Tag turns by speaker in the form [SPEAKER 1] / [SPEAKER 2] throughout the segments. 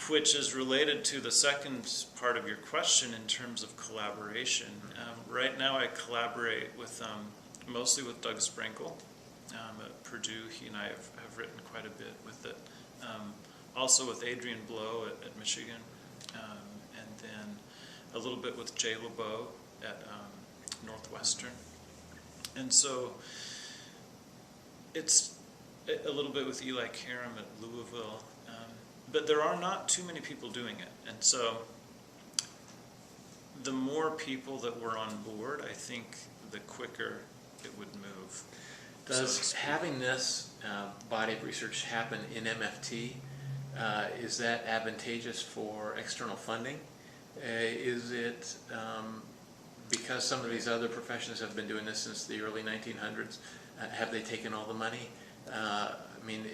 [SPEAKER 1] which is related to the second part of your question in terms of collaboration. Right now I collaborate with mostly with Doug Sprinkle at Purdue. He and I have written quite a bit with it. Also with Adrian Blow at Michigan, and then a little bit with Jay LeBeau at Northwestern. And so it's a little bit with Eli Karam at Louisville. But there are not too many people doing it. And so the more people that were on board, I think the quicker it would move.
[SPEAKER 2] Does having this body of research happen in MFT, is that advantageous for external funding? Is it because some of these other professions have been doing this since the early 1900s, have they taken all the money? I mean,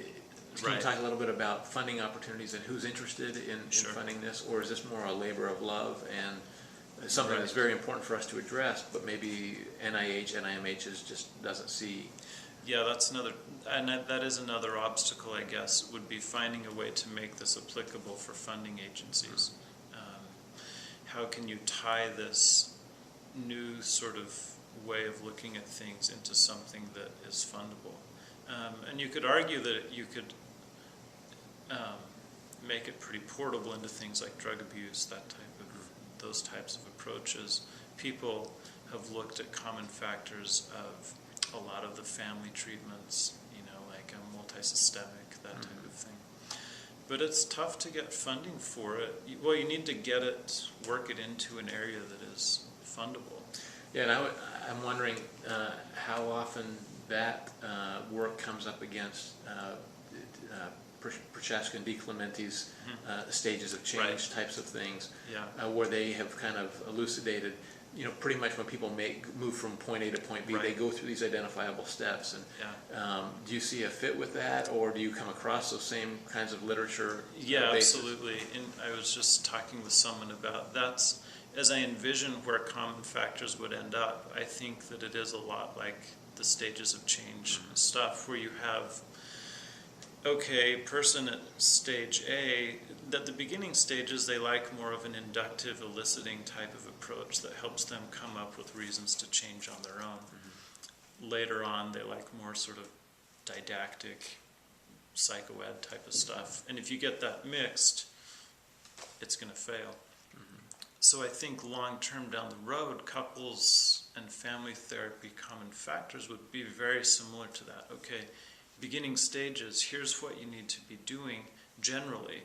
[SPEAKER 2] can you talk a little bit about funding opportunities and who's interested in funding this, or is this more a labor of love and something that's very important for us to address, but maybe NIMH just doesn't see?
[SPEAKER 1] Yeah, that's another, and that is another obstacle, I guess, would be finding a way to make this applicable for funding agencies. How can you tie this new sort of way of looking at things into something that is fundable? And you could argue that you could make it pretty portable into things like drug abuse, those types of approaches. People have looked at common factors of a lot of the family treatments, like a multisystemic, that type of thing. But it's tough to get funding for it. Well, you need to work it into an area that is fundable.
[SPEAKER 2] Yeah, and I'm wondering how often that work comes up against Prochaska and DiClementi's stages of change types of things, where they have kind of elucidated, pretty much when people move from point A to point B, they go through these identifiable steps. And do you see a fit with that, or do you come across those same kinds of literature?
[SPEAKER 1] Yeah, absolutely. And I was just talking with someone about that. As I envision where common factors would end up, I think that it is a lot like the stages of change stuff, where you have, person at stage A, at the beginning stages they like more of an inductive eliciting type of approach that helps them come up with reasons to change on their own. Later on they like more sort of didactic psychoed type of stuff, and if you get that mixed, it's going to fail. So I think long term down the road, couples and family therapy common factors would be very similar to that. Beginning stages, here's what you need to be doing generally.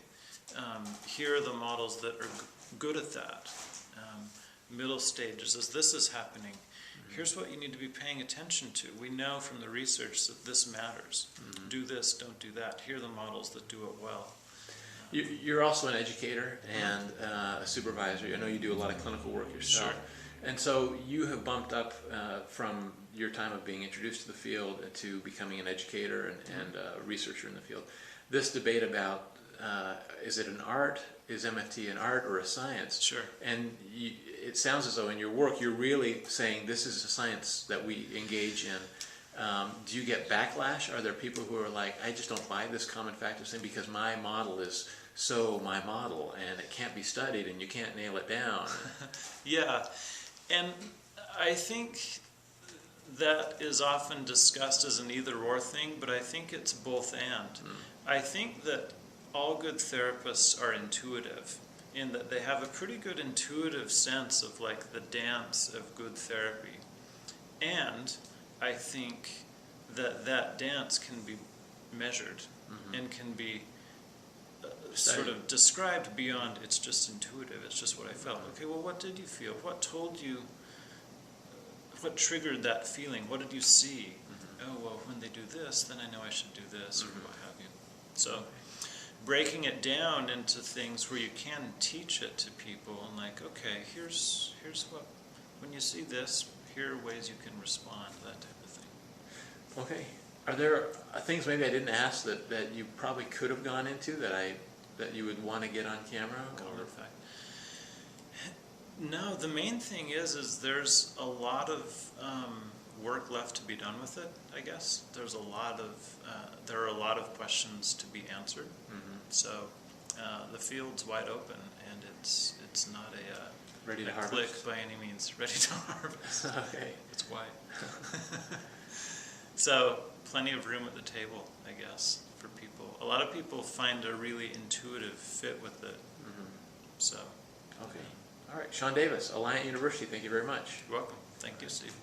[SPEAKER 1] Here are the models that are good at that. Middle stages, as this is happening, here's what you need to be paying attention to. We know from the research that this matters. Do this, don't do that. Here are the models that do it well.
[SPEAKER 2] You're also an educator and a supervisor. I know you do a lot of clinical work yourself. And so you have bumped up from your time of being introduced to the field to becoming an educator and a researcher in the field. This debate about is it an art, is MFT an art or a science?
[SPEAKER 1] Sure.
[SPEAKER 2] And it sounds as though in your work you're really saying this is a science that we engage in. Do you get backlash? Are there people who are like, I just don't buy this common factor thing because my model is my model and it can't be studied and you can't nail it down?
[SPEAKER 1] Yeah. And I think that is often discussed as an either-or thing, but I think it's both and. I think that all good therapists are intuitive in that they have a pretty good intuitive sense of like the dance of good therapy. And I think that that dance can be measured and can be sort of described beyond it's just intuitive, it's just what I felt. Okay, well, what did you feel? What told you, what triggered that feeling? What did you see? Oh, well, when they do this, then I know I should do this, or what have you. So breaking it down into things where you can teach it to people and like, okay, here's what, when you see this, here are ways you can respond, that type of thing.
[SPEAKER 2] Okay. Are there things maybe I didn't ask that you probably could have gone into that you would want to get on camera?
[SPEAKER 1] No, the main thing is there's a lot of work left to be done with it, I guess. There are a lot of questions to be answered. So The field's wide open, and it's not
[SPEAKER 2] Ready to
[SPEAKER 1] a
[SPEAKER 2] harvest?
[SPEAKER 1] click by any means. Ready to harvest.
[SPEAKER 2] Okay.
[SPEAKER 1] It's wide. So plenty of room at the table, I guess, for people. A lot of people find a really intuitive fit with it. So.
[SPEAKER 2] Okay. All right. Sean Davis, Alliant University, thank you very much.
[SPEAKER 1] You're welcome. Thank you, Steve.